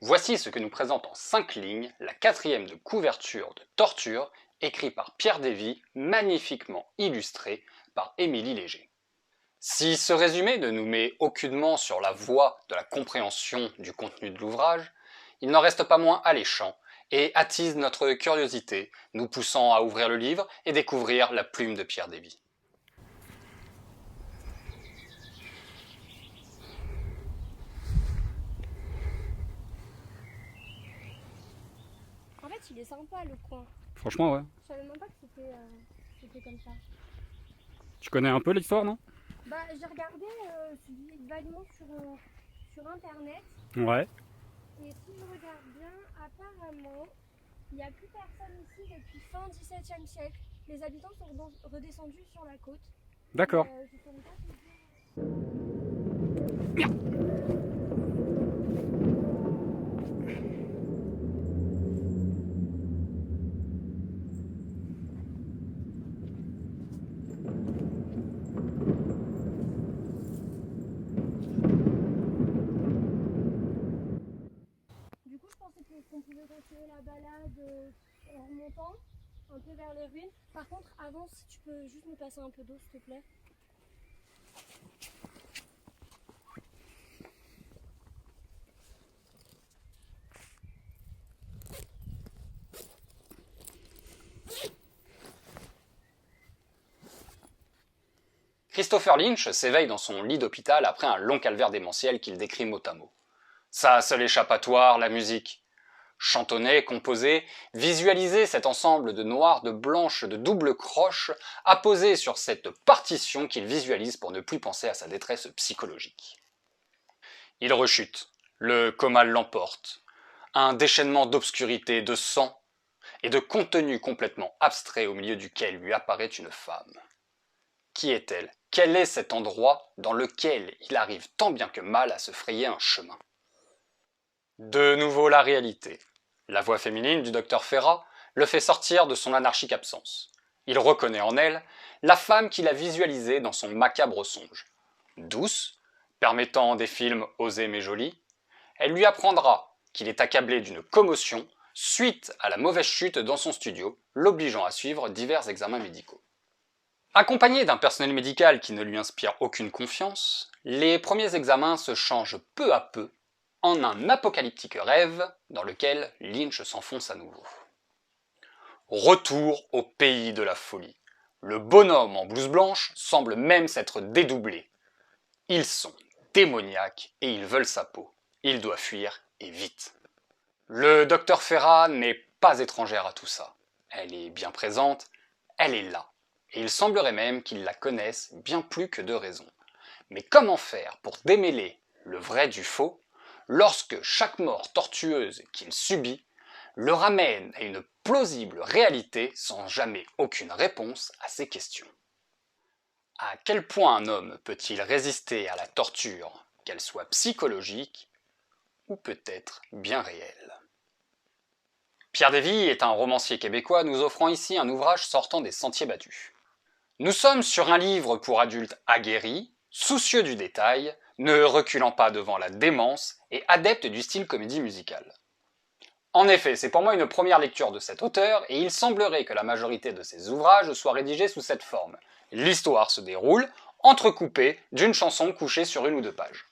Voici ce que nous présente en 5 lignes la 4e de couverture de Torture, écrit par Pierre Dévy, magnifiquement illustré par Émilie Léger. Si ce résumé ne nous met aucunement sur la voie de la compréhension du contenu de l'ouvrage, il n'en reste pas moins alléchant et attise notre curiosité, nous poussant à ouvrir le livre et découvrir la plume de Pierre Dévy. En fait, il est sympa le coin. Franchement, ouais. Je savais même pas que c'était comme ça. Tu connais un peu l'histoire, non? Bah, j'ai regardé vaguement sur internet. Ouais. Et si je regarde bien, apparemment, il n'y a plus personne ici depuis fin 17e siècle. Les habitants sont redescendus sur la côte. D'accord. Je sais pas te dire. Du coup, je pensais qu'on pouvait continuer la balade en remontant un peu vers les ruines. Par contre, avant, si tu peux juste me passer un peu d'eau, s'il te plaît. Christopher Lynch s'éveille dans son lit d'hôpital après un long calvaire démentiel qu'il décrit mot à mot. Sa seule échappatoire, la musique. Chantonner, composer, visualiser cet ensemble de noir, de blanche, de double croche, apposé sur cette partition qu'il visualise pour ne plus penser à sa détresse psychologique. Il rechute, le coma l'emporte, un déchaînement d'obscurité, de sang et de contenu complètement abstrait au milieu duquel lui apparaît une femme. Qui est-elle? Quel est cet endroit dans lequel il arrive tant bien que mal à se frayer un chemin? De nouveau la réalité. La voix féminine du docteur Ferrat le fait sortir de son anarchique absence. Il reconnaît en elle la femme qu'il a visualisée dans son macabre songe. Douce, permettant des films osés mais jolis, elle lui apprendra qu'il est accablé d'une commotion suite à la mauvaise chute dans son studio, l'obligeant à suivre divers examens médicaux. Accompagné d'un personnel médical qui ne lui inspire aucune confiance, les premiers examens se changent peu à peu en un apocalyptique rêve dans lequel Lynch s'enfonce à nouveau. Retour au pays de la folie. Le bonhomme en blouse blanche semble même s'être dédoublé. Ils sont démoniaques et ils veulent sa peau. Il doit fuir et vite. Le docteur Ferrat n'est pas étrangère à tout ça. Elle est bien présente, elle est là. Et il semblerait même qu'ils la connaissent bien plus que de raison. Mais comment faire pour démêler le vrai du faux lorsque chaque mort tortueuse qu'il subit le ramène à une plausible réalité sans jamais aucune réponse à ces questions? À quel point un homme peut-il résister à la torture, qu'elle soit psychologique ou peut-être bien réelle? Pierre Dévy est un romancier québécois nous offrant ici un ouvrage sortant des sentiers battus. Nous sommes sur un livre pour adultes aguerris, soucieux du détail, ne reculant pas devant la démence et adepte du style comédie musicale. En effet, c'est pour moi une première lecture de cet auteur et il semblerait que la majorité de ses ouvrages soient rédigés sous cette forme. L'histoire se déroule, entrecoupée d'une chanson couchée sur 1 ou 2 pages.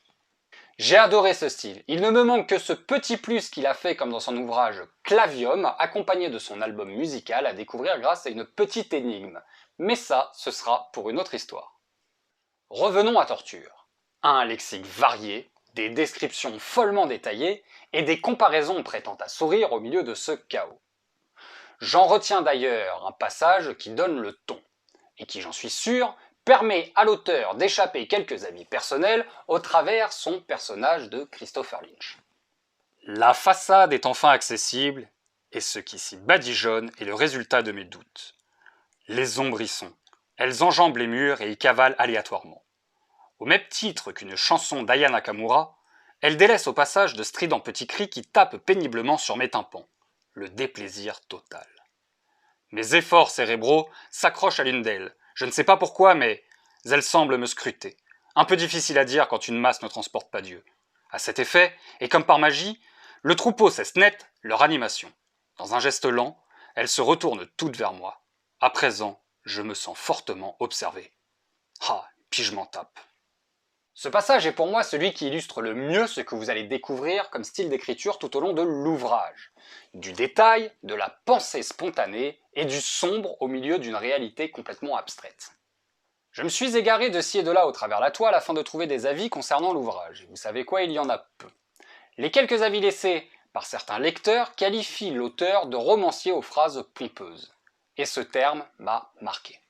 J'ai adoré ce style, il ne me manque que ce petit plus qu'il a fait comme dans son ouvrage Clavium, accompagné de son album musical à découvrir grâce à une petite énigme. Mais ça, ce sera pour une autre histoire. Revenons à Torture. Un lexique varié, des descriptions follement détaillées et des comparaisons prêtant à sourire au milieu de ce chaos. J'en retiens d'ailleurs un passage qui donne le ton, et qui, j'en suis sûr, permet à l'auteur d'échapper quelques avis personnels au travers son personnage de Christopher Lynch. La façade est enfin accessible, et ce qui s'y badigeonne est le résultat de mes doutes. Les ombrissons, elles enjambent les murs et y cavalent aléatoirement. Au même titre qu'une chanson d'Aya Nakamura, elle délaisse au passage de stridents petits cris qui tapent péniblement sur mes tympans. Le déplaisir total. Mes efforts cérébraux s'accrochent à l'une d'elles. Je ne sais pas pourquoi, mais elles semblent me scruter. Un peu difficile à dire quand une masse ne transporte pas Dieu. À cet effet, et comme par magie, Le troupeau cesse net leur animation. Dans un geste lent, elles se retournent toutes vers moi. À présent, je me sens fortement observé. Ah, puis je m'en tape. Ce passage est pour moi celui qui illustre le mieux ce que vous allez découvrir comme style d'écriture tout au long de l'ouvrage. Du détail, de la pensée spontanée et du sombre au milieu d'une réalité complètement abstraite. Je me suis égaré de ci et de là au travers la toile afin de trouver des avis concernant l'ouvrage. Et vous savez quoi, il y en a peu. Les quelques avis laissés par certains lecteurs qualifient l'auteur de romancier aux phrases pompeuses. Et ce terme m'a marqué.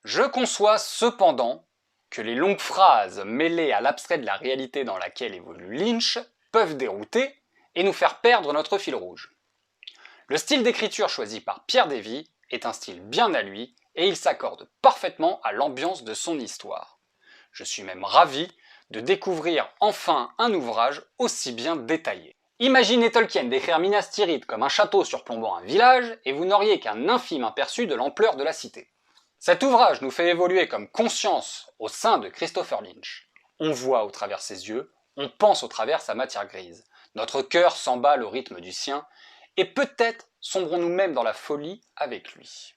Je conçois cependant que les longues phrases mêlées à l'abstrait de la réalité dans laquelle évolue Lynch peuvent dérouter et nous faire perdre notre fil rouge. Le style d'écriture choisi par Pierre Davy est un style bien à lui et il s'accorde parfaitement à l'ambiance de son histoire. Je suis même ravi de découvrir enfin un ouvrage aussi bien détaillé. Imaginez Tolkien décrire Minas Tirith comme un château surplombant un village et vous n'auriez qu'un infime aperçu de l'ampleur de la cité. Cet ouvrage nous fait évoluer comme conscience au sein de Christopher Lynch. On voit au travers ses yeux, on pense au travers sa matière grise. Notre cœur s'emballe au rythme du sien, et peut-être sombrons-nous même dans la folie avec lui.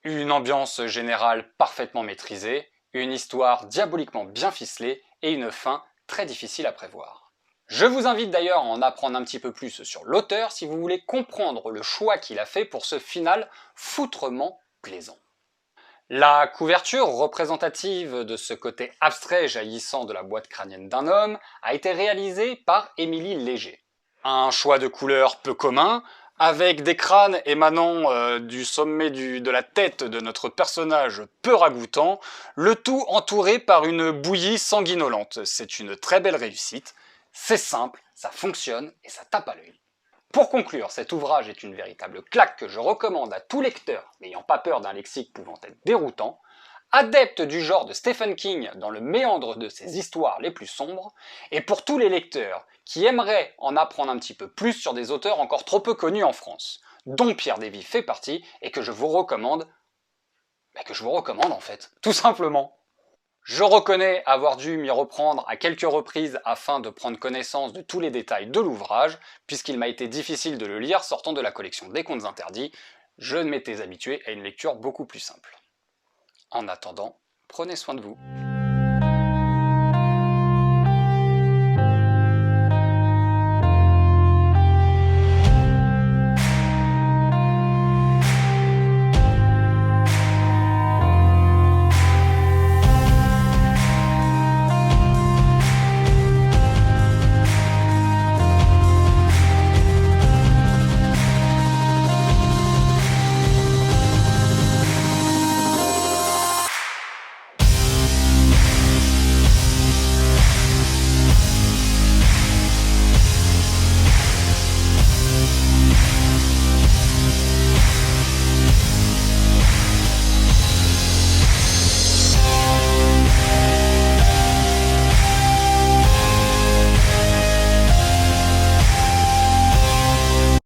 Une ambiance générale parfaitement maîtrisée, une histoire diaboliquement bien ficelée et une fin très difficile à prévoir. Je vous invite d'ailleurs à en apprendre un petit peu plus sur l'auteur si vous voulez comprendre le choix qu'il a fait pour ce final foutrement plaisant. La couverture représentative de ce côté abstrait jaillissant de la boîte crânienne d'un homme a été réalisée par Émilie Léger. Un choix de couleurs peu commun, avec des crânes émanant du sommet de la tête de notre personnage peu ragoûtant, le tout entouré par une bouillie sanguinolente. C'est une très belle réussite, c'est simple, ça fonctionne et ça tape à l'œil. Pour conclure, cet ouvrage est une véritable claque que je recommande à tout lecteur n'ayant pas peur d'un lexique pouvant être déroutant, adepte du genre de Stephen King dans le méandre de ses histoires les plus sombres, et pour tous les lecteurs qui aimeraient en apprendre un petit peu plus sur des auteurs encore trop peu connus en France, dont Pierre Davy fait partie, et que je vous recommande, en fait, tout simplement. Je reconnais avoir dû m'y reprendre à quelques reprises afin de prendre connaissance de tous les détails de l'ouvrage, puisqu'il m'a été difficile de le lire sortant de la collection des Contes Interdits, je m'étais habitué à une lecture beaucoup plus simple. En attendant, prenez soin de vous.